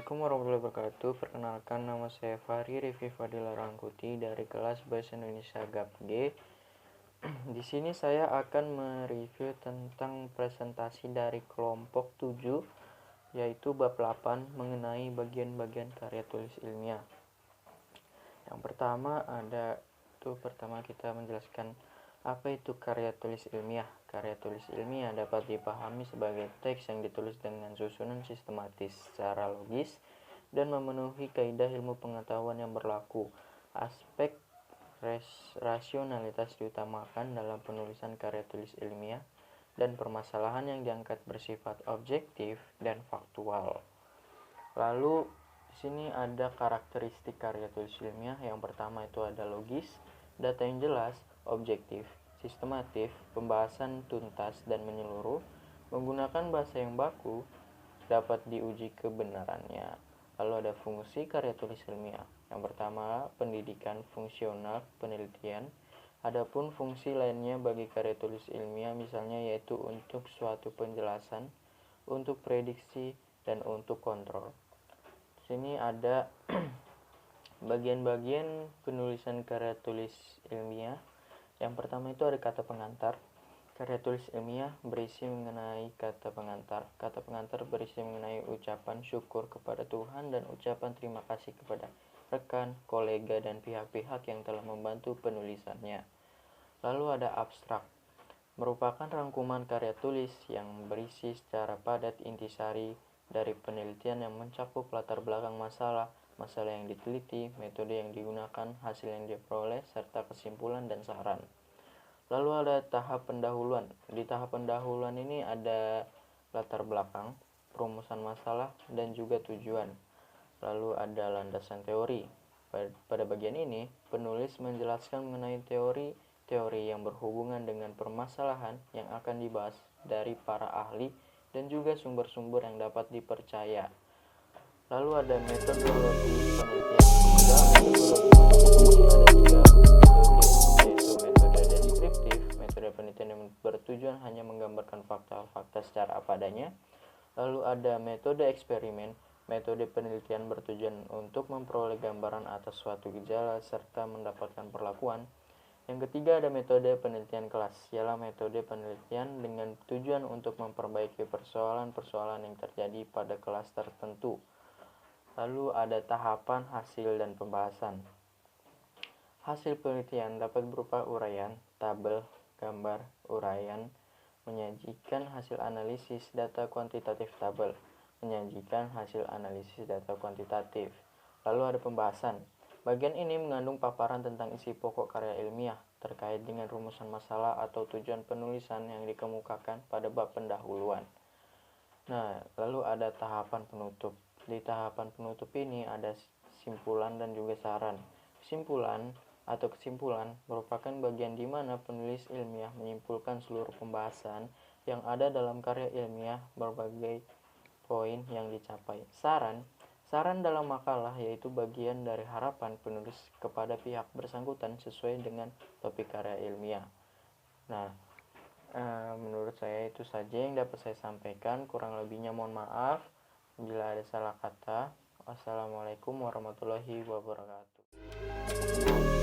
Assalamualaikum warahmatullahi wabarakatuh. Perkenalkan, nama saya Fahri Rifki Fadila Rangkuti dari kelas Bahasa Indonesia GAP G. Di sini saya akan mereview tentang presentasi dari kelompok 7, yaitu bab 8 mengenai bagian-bagian karya tulis ilmiah. Yang pertama pertama kita menjelaskan apa itu karya tulis ilmiah. Karya tulis ilmiah dapat dipahami sebagai teks yang ditulis dengan susunan sistematis secara logis dan memenuhi kaidah ilmu pengetahuan yang berlaku. Aspek rasionalitas diutamakan dalam penulisan karya tulis ilmiah dan permasalahan yang diangkat bersifat objektif dan faktual. Lalu di sini ada karakteristik karya tulis ilmiah. Yang pertama itu ada logis, data yang jelas, objektif, sistematif, pembahasan tuntas dan menyeluruh, menggunakan bahasa yang baku, dapat diuji kebenarannya. Lalu ada fungsi karya tulis ilmiah. Yang pertama, pendidikan fungsional penelitian. Adapun fungsi lainnya bagi karya tulis ilmiah misalnya yaitu untuk suatu penjelasan, untuk prediksi, dan untuk kontrol. Sini ada bagian-bagian penulisan karya tulis ilmiah. Yang pertama itu ada kata pengantar. Karya tulis ilmiah berisi mengenai kata pengantar. Kata pengantar berisi mengenai ucapan syukur kepada Tuhan dan ucapan terima kasih kepada rekan, kolega, dan pihak-pihak yang telah membantu penulisannya. Lalu ada abstrak, merupakan rangkuman karya tulis yang berisi secara padat intisari dari penelitian yang mencakup latar belakang masalah yang diteliti, metode yang digunakan, hasil yang diperoleh, serta kesimpulan dan saran. Lalu ada tahap pendahuluan. Di tahap pendahuluan ini ada latar belakang, perumusan masalah, dan juga tujuan. Lalu ada landasan teori. Pada bagian ini, penulis menjelaskan mengenai teori yang berhubungan dengan permasalahan yang akan dibahas dari para ahli dan juga sumber-sumber yang dapat dipercaya. Lalu ada metodologi penelitian. Dalam metodologi ada 3 metode, yaitu metode deskriptif, metode penelitian yang bertujuan hanya menggambarkan fakta-fakta secara apa adanya. Lalu ada metode eksperimen, metode penelitian bertujuan untuk memperoleh gambaran atas suatu gejala serta mendapatkan perlakuan. Yang ketiga ada metode penelitian kelas, ialah metode penelitian dengan tujuan untuk memperbaiki persoalan-persoalan yang terjadi pada kelas tertentu. Lalu ada tahapan hasil dan pembahasan. Hasil penelitian dapat berupa uraian, tabel, gambar, uraian, menyajikan hasil analisis data kuantitatif tabel, menyajikan hasil analisis data kuantitatif. Lalu ada pembahasan. Bagian ini mengandung paparan tentang isi pokok karya ilmiah terkait dengan rumusan masalah atau tujuan penulisan yang dikemukakan pada bab pendahuluan. Nah, lalu ada tahapan penutup. Di tahapan penutup ini ada simpulan dan juga saran. Kesimpulan merupakan bagian di mana penulis ilmiah menyimpulkan seluruh pembahasan yang ada dalam karya ilmiah berbagai poin yang dicapai. Saran dalam makalah yaitu bagian dari harapan penulis kepada pihak bersangkutan sesuai dengan topik karya ilmiah. Nah, menurut saya itu saja yang dapat saya sampaikan. Kurang lebihnya mohon maaf bila ada salah kata. Wassalamualaikum warahmatullahi wabarakatuh.